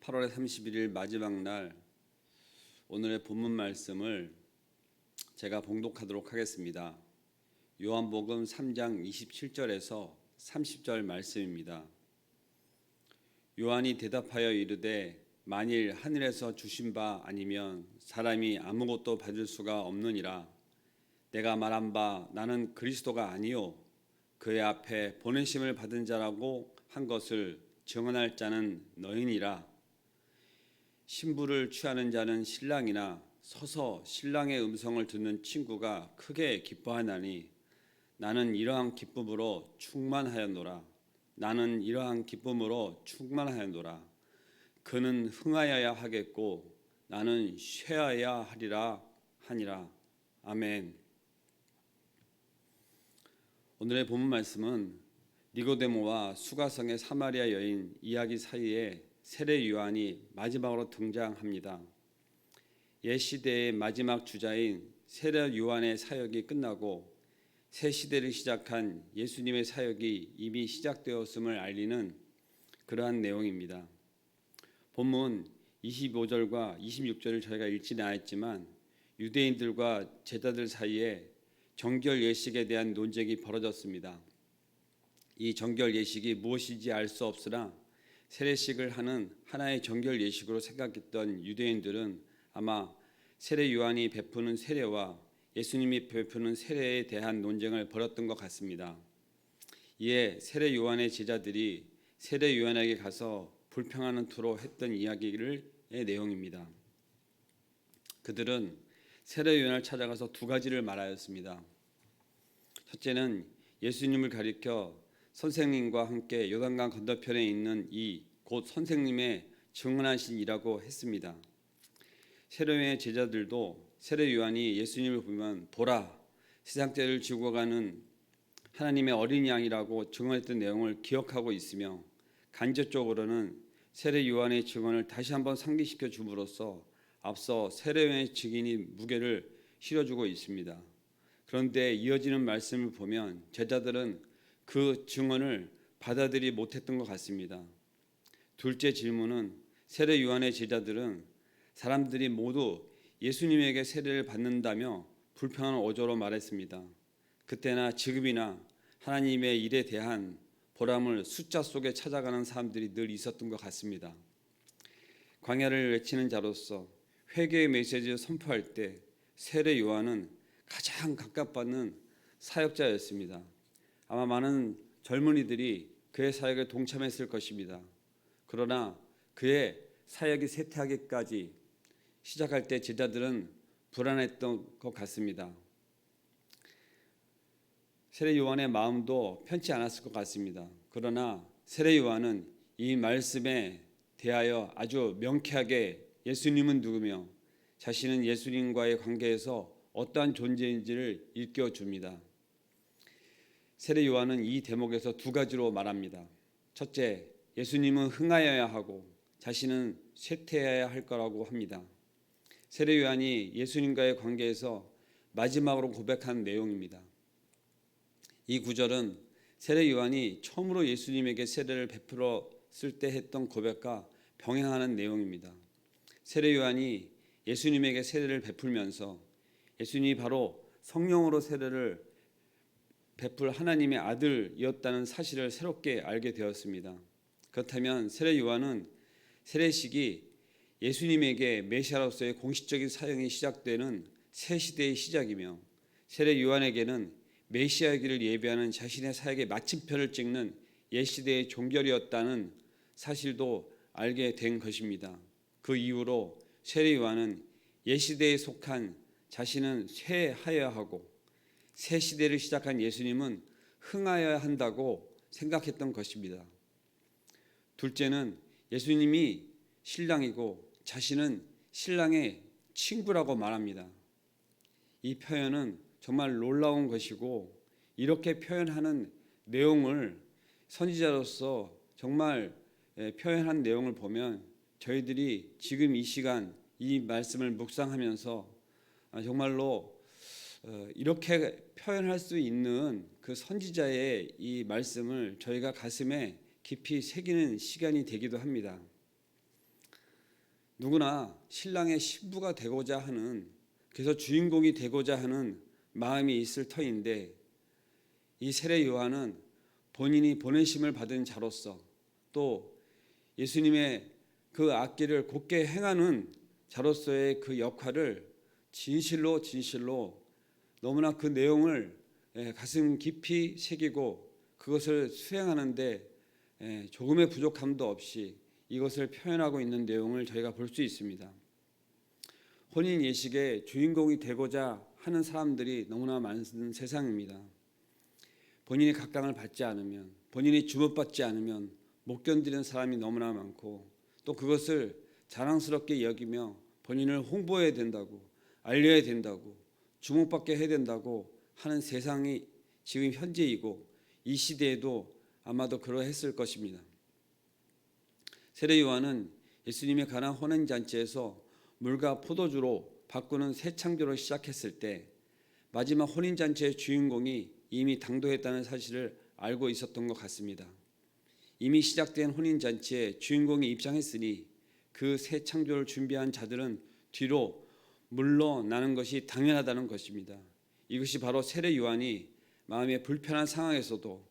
8월 31일 마지막 날 오늘의 본문 말씀을 제가 봉독하도록 하겠습니다. 요한복음 3장 27절에서 30절 말씀입니다. 요한이 대답하여 이르되 만일 하늘에서 주신 바 아니면 사람이 아무것도 받을 수가 없느니라. 내가 말한 바 나는 그리스도가 아니요 그의 앞에 보내심을 받은 자라고 한 것을 증언할 자는 너희니라. 신부를 취하는 자는 신랑이나 서서 신랑의 음성을 듣는 친구가 크게 기뻐하나니 나는 이러한 기쁨으로 충만하였노라. 나는 이러한 기쁨으로 충만하였노라. 그는 흥하여야 하겠고 나는 쇠하여야 하리라 하니라. 아멘. 오늘의 본문 말씀은 니고데모와 수가성의 사마리아 여인 이야기 사이에 세례 요한이 마지막으로 등장합니다. 옛 시대의 마지막 주자인 세례 요한의 사역이 끝나고 새 시대를 시작한 예수님의 사역이 이미 시작되었음을 알리는 그러한 내용입니다. 본문 25절과 26절을 저희가 읽지는 않았지만 유대인들과 제자들 사이에 정결 예식에 대한 논쟁이 벌어졌습니다. 이 정결 예식이 무엇인지 알 수 없으나 세례식을 하는 하나의 정결 예식으로 생각했던 유대인들은 아마 세례 요한이 베푸는 세례와 예수님이 베푸는 세례에 대한 논쟁을 벌였던 것 같습니다. 이에 세례 요한의 제자들이 세례 요한에게 가서 불평하는 투로 했던 이야기의 내용입니다. 그들은 세례 요한을 찾아가서 두 가지를 말하였습니다. 첫째는 예수님을 가리켜 선생님과 함께 요단강 건너편에 있는 이 곧 선생님의 증언하신 이라고 했습니다. 세례 요한의 제자들도 세례 요한이 예수님을 보면 보라 세상 죄를 지고 가는 하나님의 어린 양이라고 증언했던 내용을 기억하고 있으며 간접적으로는 세례 요한의 증언을 다시 한번 상기시켜 줌으로써 앞서 세례 요한의 증인이 무게를 실어주고 있습니다. 그런데 이어지는 말씀을 보면 제자들은 그 증언을 받아들이지 못했던 것 같습니다. 둘째 질문은 세례 요한의 제자들은 사람들이 모두 예수님에게 세례를 받는다며 불평한 어조로 말했습니다. 그때나 지금이나 하나님의 일에 대한 보람을 숫자 속에 찾아가는 사람들이 늘 있었던 것 같습니다. 광야를 외치는 자로서 회개의 메시지를 선포할 때 세례 요한은 가장 각광받는 사역자였습니다. 아마 많은 젊은이들이 그의 사역에 동참했을 것입니다. 그러나 그의 사역이 쇠퇴하기까지 시작할 때 제자들은 불안했던 것 같습니다. 세례 요한의 마음도 편치 않았을 것 같습니다. 그러나 세례 요한은 이 말씀에 대하여 아주 명쾌하게 예수님은 누구며 자신은 예수님과의 관계에서 어떠한 존재인지를 일깨워줍니다. 세례 요한은 이 대목에서 두 가지로 말합니다. 첫째, 예수님은 흥하여야 하고 자신은 쇠퇴해야 할 거라고 합니다. 세례 요한이 예수님과의 관계에서 마지막으로 고백한 내용입니다. 이 구절은 세례 요한이 처음으로 예수님에게 세례를 베풀었을 때 했던 고백과 병행하는 내용입니다. 세례 요한이 예수님에게 세례를 베풀면서 예수님이 바로 성령으로 세례를 베풀 하나님의 아들이었다는 사실을 새롭게 알게 되었습니다. 그렇다면 세례 요한은 세례식이 예수님에게 메시아로서의 공식적인 사역이 시작되는 새 시대의 시작이며 세례 요한에게는 메시아의 길을 예비하는 자신의 사역의 마침표를 찍는 옛 시대의 종결이었다는 사실도 알게 된 것입니다. 그 이후로 세례 요한은 옛 시대에 속한 자신은 쇠하여야 하고 새 시대를 시작한 예수님은 흥하여야 한다고 생각했던 것입니다. 둘째는 예수님이 신랑이고 자신은 신랑의 친구라고 말합니다. 이 표현은 정말 놀라운 것이고 이렇게 표현하는 내용을 선지자로서 정말 표현한 내용을 보면 저희들이 지금 이 시간 이 말씀을 묵상하면서 정말로 이렇게 표현할 수 있는 그 선지자의 이 말씀을 저희가 가슴에 깊이 새기는 시간이 되기도 합니다. 누구나 신랑의 신부가 되고자 하는, 그래서 주인공이 되고자 하는 마음이 있을 터인데, 이 세례 요한은 본인이 보내심을 받은 자로서 또 예수님의 그 앞길을 곧게 행하는 자로서의 그 역할을 진실로 너무나 그 내용을 가슴 깊이 새기고 그것을 수행하는데 조금의 부족함도 없이 이것을 표현하고 있는 내용을 저희가 볼 수 있습니다. 혼인 예식의 주인공이 되고자 하는 사람들이 너무나 많은 세상입니다. 본인이 각광을 받지 않으면, 본인이 주목받지 않으면 못 견디는 사람이 너무나 많고, 또 그것을 자랑스럽게 여기며 본인을 홍보해야 된다고, 알려야 된다고, 주목받게 해야 된다고 하는 세상이 지금 현재이고, 이 시대에도 아마도 그러했을 것입니다. 세례 요한은 예수님의 가나 혼인잔치에서 물과 포도주로 바꾸는 새 창조를 시작했을 때 마지막 혼인잔치의 주인공이 이미 당도했다는 사실을 알고 있었던 것 같습니다. 이미 시작된 혼인잔치에 주인공이 입장했으니 그 새 창조를 준비한 자들은 뒤로 물러나는 것이 당연하다는 것입니다. 이것이 바로 세례 요한이 마음의 불편한 상황에서도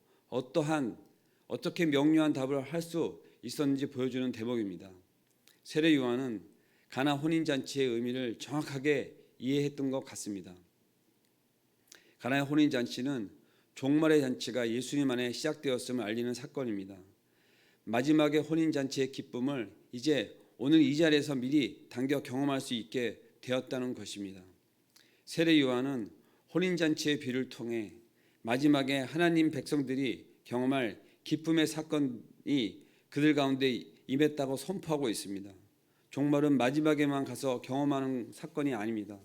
어떻게 명료한 답을 할 수 있었는지 보여주는 대목입니다. 세례 요한은 가나 혼인잔치의 의미를 정확하게 이해했던 것 같습니다. 가나의 혼인잔치는 종말의 잔치가 예수님 안에 시작되었음을 알리는 사건입니다. 마지막의 혼인잔치의 기쁨을 이제 오늘 이 자리에서 미리 당겨 경험할 수 있게 되었다는 것입니다. 세례 요한은 혼인잔치의 비를 통해 마지막에 하나님 백성들이 경험할 기쁨의 사건이 그들 가운데 임했다고 선포하고 있습니다. 종말은 마지막에만 가서 경험하는 사건이 아닙니다.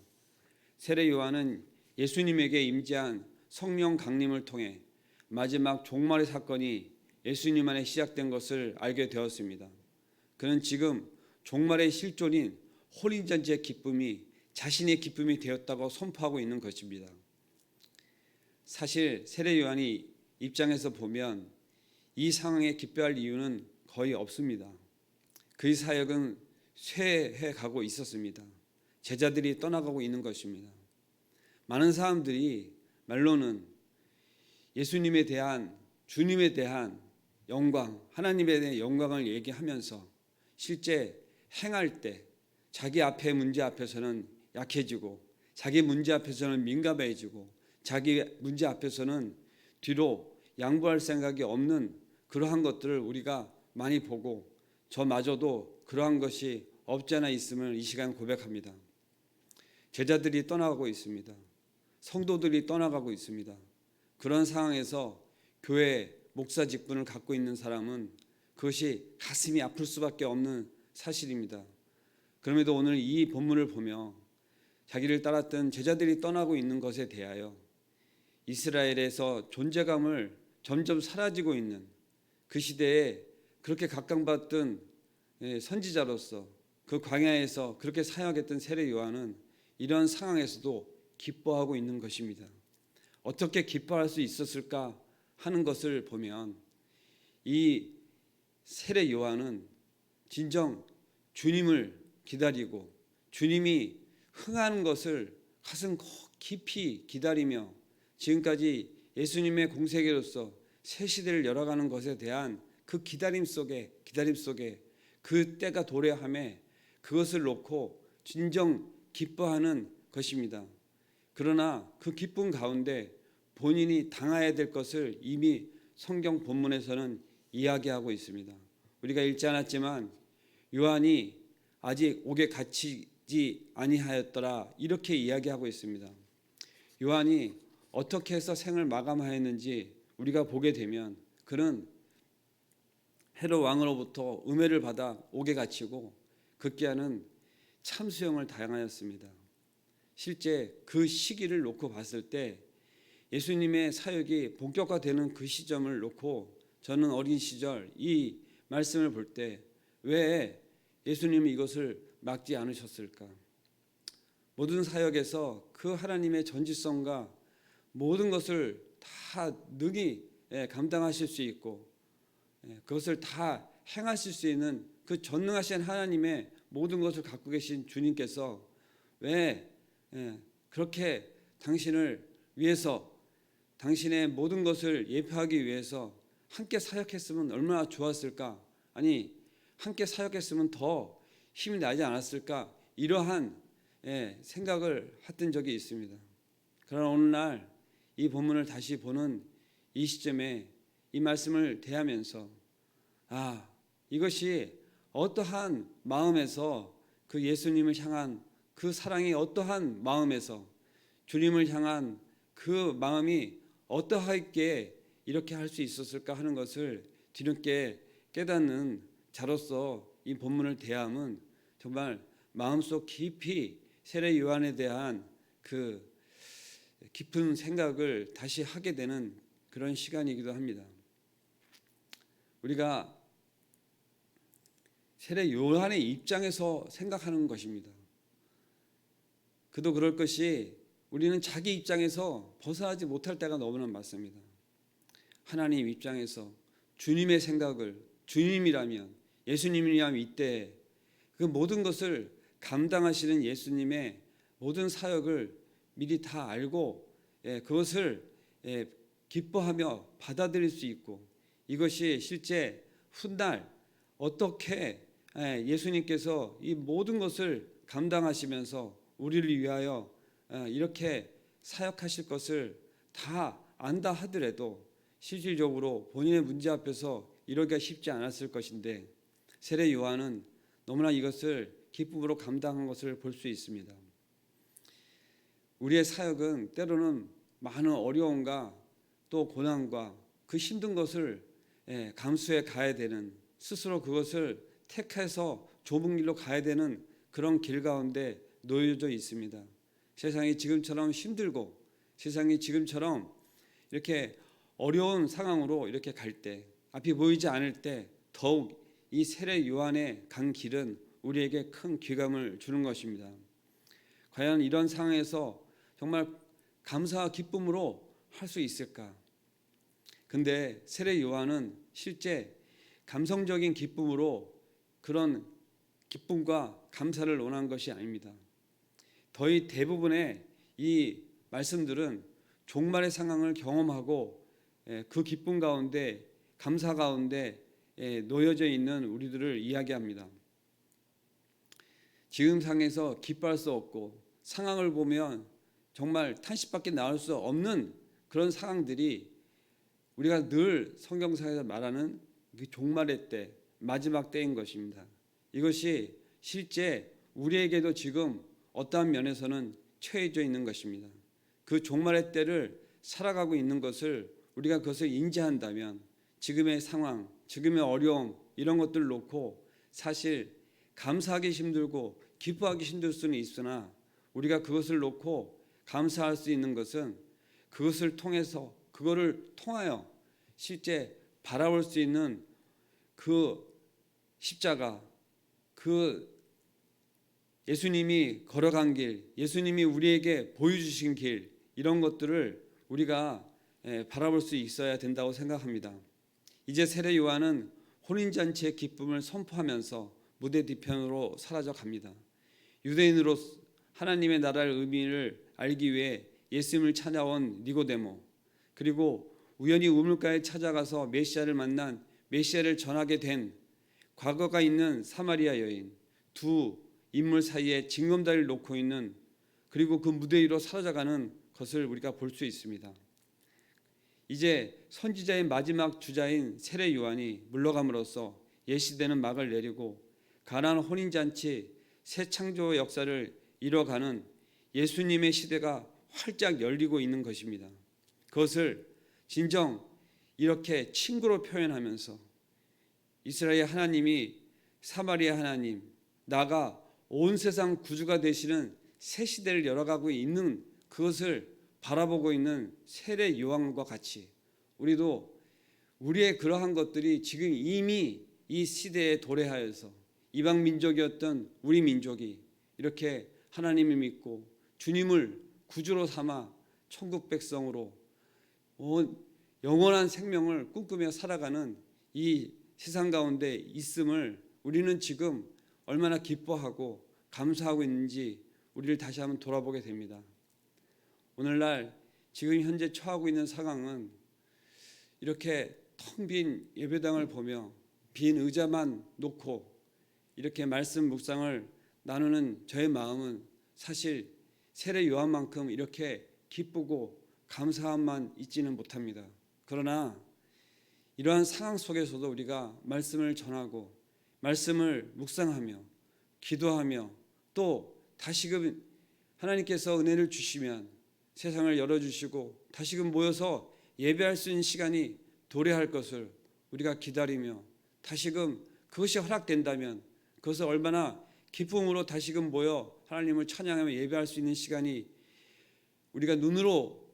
세례 요한은 예수님에게 임재한 성령 강림을 통해 마지막 종말의 사건이 예수님 안에 시작된 것을 알게 되었습니다. 그는 지금 종말의 실존인 혼인잔치의 기쁨이 자신의 기쁨이 되었다고 선포하고 있는 것입니다. 사실 세례 요한이 입장에서 보면 이 상황에 기뻐할 이유는 거의 없습니다. 그의 사역은 쇠해 가고 있었습니다. 제자들이 떠나가고 있는 것입니다. 많은 사람들이 말로는 예수님에 대한, 주님에 대한 영광, 하나님에 대한 영광을 얘기하면서 실제 행할 때 자기 앞에 문제 앞에서는 약해지고, 자기 문제 앞에서는 민감해지고, 자기 문제 앞에서는 뒤로 양보할 생각이 없는 그러한 것들을 우리가 많이 보고, 저마저도 그러한 것이 없지 않아 있음을 이 시간 고백합니다. 제자들이 떠나가고 있습니다. 성도들이 떠나가고 있습니다. 그런 상황에서 교회 목사 직분을 갖고 있는 사람은 그것이 가슴이 아플 수밖에 없는 사실입니다. 그럼에도 오늘 이 본문을 보며 자기를 따랐던 제자들이 떠나고 있는 것에 대하여 이스라엘에서 존재감을 점점 사라지고 있는 그 시대에 그렇게 각광받던 선지자로서 그 광야에서 그렇게 사역했던 세례 요한은 이런 상황에서도 기뻐하고 있는 것입니다. 어떻게 기뻐할 수 있었을까 하는 것을 보면 이 세례 요한은 진정 주님을 기다리고 주님이 흥하는 것을 가슴 깊이 기다리며 지금까지 예수님의 공생애로서 새 시대를 열어가는 것에 대한 그 기다림 속에 그 때가 도래함에 그것을 놓고 진정 기뻐하는 것입니다. 그러나 그 기쁨 가운데 본인이 당해야 될 것을 이미 성경 본문에서는 이야기하고 있습니다. 우리가 읽지 않았지만 요한이 아직 옥에 갇히지 아니하였더라 이렇게 이야기하고 있습니다. 요한이 어떻게 해서 생을 마감하였는지 우리가 보게 되면 그는 헤롯 왕으로부터 음해를 받아 옥에 갇히고 급기야는 참수형을 당하였습니다. 실제 그 시기를 놓고 봤을 때 예수님의 사역이 본격화되는 그 시점을 놓고 저는 어린 시절 이 말씀을 볼 때 왜 예수님이 이것을 막지 않으셨을까? 모든 사역에서 그 하나님의 전지성과 모든 것을 다 능히 감당하실 수 있고 그것을 다 행하실 수 있는 그 전능하신 하나님의 모든 것을 갖고 계신 주님께서 왜 그렇게 당신을 위해서 당신의 모든 것을 예표하기 위해서 함께 사역했으면 얼마나 좋았을까? 아니 함께 사역했으면 더 힘이 나지 않았을까? 이러한 생각을 했던 적이 있습니다. 그러나 오늘날 이 본문을 다시 보는 이 시점에 이 말씀을 대하면서 이것이 어떠한 마음에서 그 예수님을 향한 그 사랑이 어떠한 마음에서 주님을 향한 그 마음이 어떠하게 이렇게 할 수 있었을까 하는 것을 뒤늦게 깨닫는 자로서 이 본문을 대함은 정말 마음속 깊이 세례 요한에 대한 그 깊은 생각을 다시 하게 되는 그런 시간이기도 합니다. 우리가 세례 요한의 입장에서 생각하는 것입니다. 그도 그럴 것이 우리는 자기 입장에서 벗어나지 못할 때가 너무나 많습니다. 하나님 입장에서 주님의 생각을 주님이라면 예수님이라면 이때 그 모든 것을 감당하시는 예수님의 모든 사역을 미리 다 알고 그것을 기뻐하며 받아들일 수 있고 이것이 실제 훗날 어떻게 예수님께서 이 모든 것을 감당하시면서 우리를 위하여 이렇게 사역하실 것을 다 안다 하더라도 실질적으로 본인의 문제 앞에서 이러기가 쉽지 않았을 것인데 세례 요한은 너무나 이것을 기쁨으로 감당한 것을 볼 수 있습니다. 우리의 사역은 때로는 많은 어려움과 또 고난과 그 힘든 것을 감수해 가야 되는 스스로 그것을 택해서 좁은 길로 가야 되는 그런 길 가운데 놓여져 있습니다. 세상이 지금처럼 힘들고 세상이 지금처럼 이렇게 어려운 상황으로 이렇게 갈 때 앞이 보이지 않을 때 더욱 이 세례 요한의 간 길은 우리에게 큰 귀감을 주는 것입니다. 과연 이런 상황에서 정말 감사와 기쁨으로 할 수 있을까? 근데 세례 요한은 실제 감성적인 기쁨으로 그런 기쁨과 감사를 원한 것이 아닙니다. 거의 대부분의 이 말씀들은 종말의 상황을 경험하고 그 기쁨 가운데 감사 가운데 놓여져 있는 우리들을 이야기합니다. 지금 상에서 기뻐할 수 없고 상황을 보면 정말 탄식밖에 나올 수 없는 그런 상황들이 우리가 늘 성경상에서 말하는 그 종말의 때, 마지막 때인 것입니다. 이것이 실제 우리에게도 지금 어떠한 면에서는 처해져 있는 것입니다. 그 종말의 때를 살아가고 있는 것을 우리가 그것을 인지한다면 지금의 상황, 지금의 어려움 이런 것들을 놓고 사실 감사하기 힘들고 기뻐하기 힘들 수는 있으나 우리가 그것을 놓고 감사할 수 있는 것은 그것을 통해서 그거를 통하여 실제 바라볼 수 있는 그 십자가, 그 예수님이 걸어간 길, 예수님이 우리에게 보여주신 길 이런 것들을 우리가 바라볼 수 있어야 된다고 생각합니다. 이제 세례 요한은 혼인잔치의 기쁨을 선포하면서 무대 뒤편으로 사라져 갑니다. 유대인으로 하나님의 나라의 의미를 알기 위해 예수님을 찾아온 니고데모, 그리고 우연히 우물가에 찾아가서 메시아를 만난 메시아를 전하게 된 과거가 있는 사마리아 여인, 두 인물 사이에 징검다리를 놓고 있는 그리고 그 무대 위로 사라져가는 것을 우리가 볼 수 있습니다. 이제 선지자의 마지막 주자인 세례 요한이 물러감으로써 옛시대는 막을 내리고 가나안 혼인잔치 새 창조 역사를 이뤄가는 예수님의 시대가 활짝 열리고 있는 것입니다. 그것을 진정 이렇게 친구로 표현하면서 이스라엘 하나님이 사마리아 하나님, 나가 온 세상 구주가 되시는 새 시대를 열어가고 있는 그것을 바라보고 있는 세례 요한과 같이 우리도 우리의 그러한 것들이 지금 이미 이 시대에 도래하여서 이방 민족이었던 우리 민족이 이렇게 하나님을 믿고 주님을 구주로 삼아 천국 백성으로 영원한 생명을 꿈꾸며 살아가는 이 세상 가운데 있음을 우리는 지금 얼마나 기뻐하고 감사하고 있는지 우리를 다시 한번 돌아보게 됩니다. 오늘날 지금 현재 처하고 있는 상황은 이렇게 텅 빈 예배당을 보며 빈 의자만 놓고 이렇게 말씀 묵상을 나누는 저의 마음은 사실 세례 요한만큼 이렇게 기쁘고 감사함만 있지는 못합니다. 그러나 이러한 상황 속에서도 우리가 말씀을 전하고 말씀을 묵상하며 기도하며 또 다시금 하나님께서 은혜를 주시면 세상을 열어주시고 다시금 모여서 예배할 수 있는 시간이 도래할 것을 우리가 기다리며 다시금 그것이 허락된다면 그것을 얼마나 기쁨으로 다시금 모여 하나님을 찬양하며 예배할 수 있는 시간이 우리가 눈으로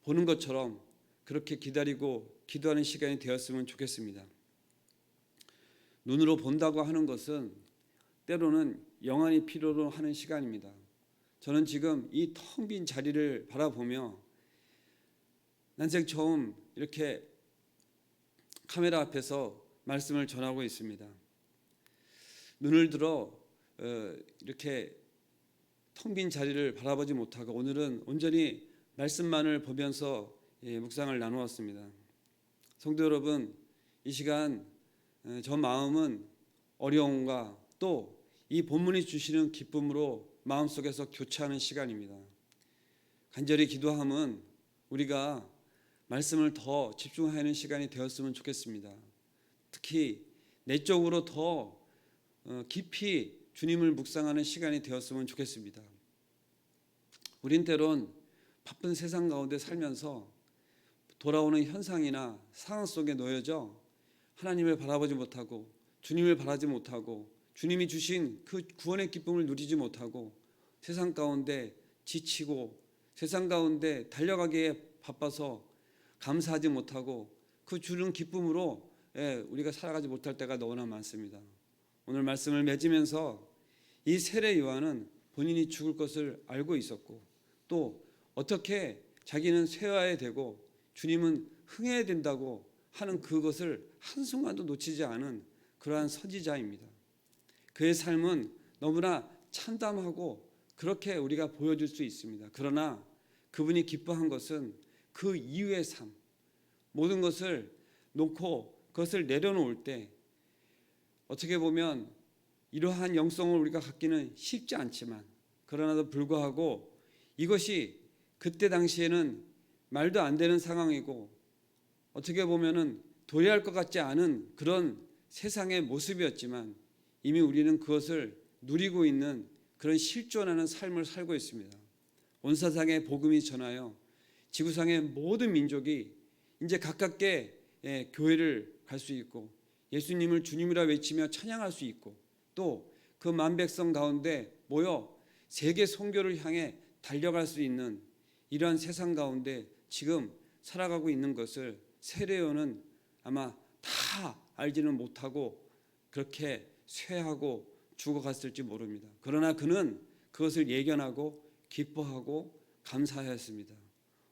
보는 것처럼 그렇게 기다리고 기도하는 시간이 되었으면 좋겠습니다. 눈으로 본다고 하는 것은 때로는 영안이 필요로 하는 시간입니다. 저는 지금 이 텅 빈 자리를 바라보며 난생 처음 이렇게 카메라 앞에서 말씀을 전하고 있습니다. 눈을 들어 이렇게 텅 빈 자리를 바라보지 못하고 오늘은 온전히 말씀만을 보면서 묵상을 나누었습니다. 성도 여러분, 이 시간 저 마음은 어려움과 또 이 본문이 주시는 기쁨으로 마음속에서 교차하는 시간입니다. 간절히 기도함은 우리가 말씀을 더 집중하는 시간이 되었으면 좋겠습니다. 특히 내적으로 더 깊이 주님을 묵상하는 시간이 되었으면 좋겠습니다. 우린 때론 바쁜 세상 가운데 살면서 돌아오는 현상이나 상황 속에 놓여져 하나님을 바라보지 못하고 주님을 바라지 못하고 주님이 주신 그 구원의 기쁨을 누리지 못하고 세상 가운데 지치고 세상 가운데 달려가기에 바빠서 감사하지 못하고 그 주는 기쁨으로 우리가 살아가지 못할 때가 너무나 많습니다. 오늘 말씀을 맺으면서 이 세례 요한은 본인이 죽을 것을 알고 있었고 또 어떻게 자기는 쇠해야 되고 주님은 흥해야 된다고 하는 그것을 한순간도 놓치지 않은 그러한 선지자입니다. 그의 삶은 너무나 참담하고 그렇게 우리가 보여줄 수 있습니다. 그러나 그분이 기뻐한 것은 그 이후의 삶, 모든 것을 놓고 그것을 내려놓을 때 어떻게 보면 이러한 영성을 우리가 갖기는 쉽지 않지만 그러나도 불구하고 이것이 그때 당시에는 말도 안 되는 상황이고 어떻게 보면은 도래할 것 같지 않은 그런 세상의 모습이었지만 이미 우리는 그것을 누리고 있는 그런 실존하는 삶을 살고 있습니다. 온 세상에 복음이 전하여 지구상의 모든 민족이 이제 가깝게 교회를 갈 수 있고 예수님을 주님이라 외치며 찬양할 수 있고 또 그 만백성 가운데 모여 세계 선교를 향해 달려갈 수 있는 이러한 세상 가운데 지금 살아가고 있는 것을 세례요한은 아마 다 알지는 못하고 그렇게 쇠하고 죽어갔을지 모릅니다. 그러나 그는 그것을 예견하고 기뻐하고 감사하였습니다.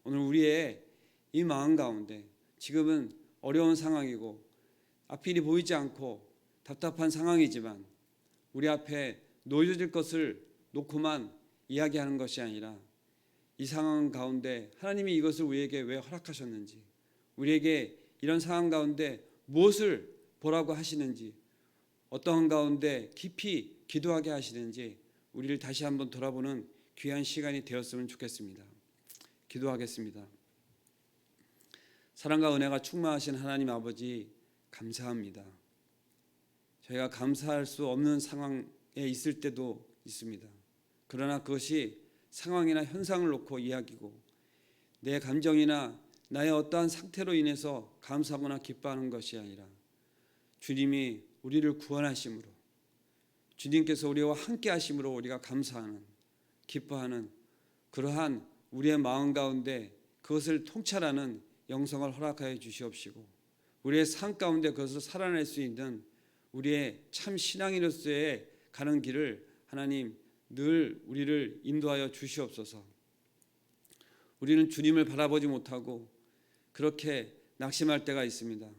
오늘 우리의 이 마음 가운데 지금은 어려운 상황이고 앞길이 보이지 않고 답답한 상황이지만 우리 앞에 놓여질 것을 놓고만 이야기하는 것이 아니라 이 상황 가운데 하나님이 이것을 우리에게 왜 허락하셨는지 우리에게 이런 상황 가운데 무엇을 보라고 하시는지 어떠한 가운데 깊이 기도하게 하시는지 우리를 다시 한번 돌아보는 귀한 시간이 되었으면 좋겠습니다. 기도하겠습니다. 사랑과 은혜가 충만하신 하나님 아버지 감사합니다. 저희가 감사할 수 없는 상황에 있을 때도 있습니다. 그러나 그것이 상황이나 현상을 놓고 이야기고 내 감정이나 나의 어떠한 상태로 인해서 감사하거나 기뻐하는 것이 아니라 주님이 우리를 구원하심으로 주님께서 우리와 함께 하심으로 우리가 감사하는 기뻐하는 그러한 우리의 마음 가운데 그것을 통찰하는 영성을 허락하여 주시옵시고 우리의 삶 가운데 그것을 살아낼 수 있는 우리의 참 신앙인으로서의 가는 길을 하나님 늘 우리를 인도하여 주시옵소서. 우리는 주님을 바라보지 못하고 그렇게 낙심할 때가 있습니다.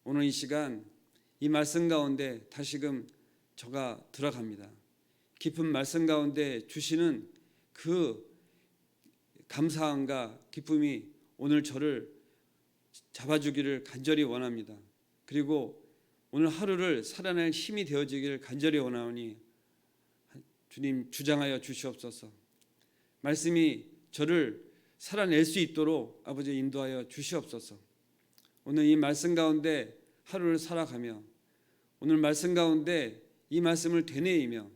오늘 이 시간 이 말씀 가운데 다시금 저가 들어갑니다. 깊은 말씀 가운데 주시는 그 감사함과 기쁨이 오늘 저를 잡아주기를 간절히 원합니다. 그리고 오늘 하루를 살아낼 힘이 되어지기를 간절히 원하오니 주님 주장하여 주시옵소서. 말씀이 저를 살아낼 수 있도록 아버지 인도하여 주시옵소서. 오늘 이 말씀 가운데 하루를 살아가며 오늘 말씀 가운데 이 말씀을 되뇌이며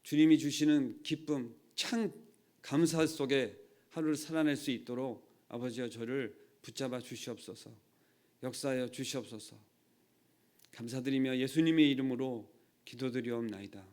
주님이 주시는 기쁨, 참 감사 속에 하루를 살아낼 수 있도록 아버지여 저를 붙잡아 주시옵소서. 역사하여 주시옵소서. 감사드리며 예수님의 이름으로 기도드리옵나이다.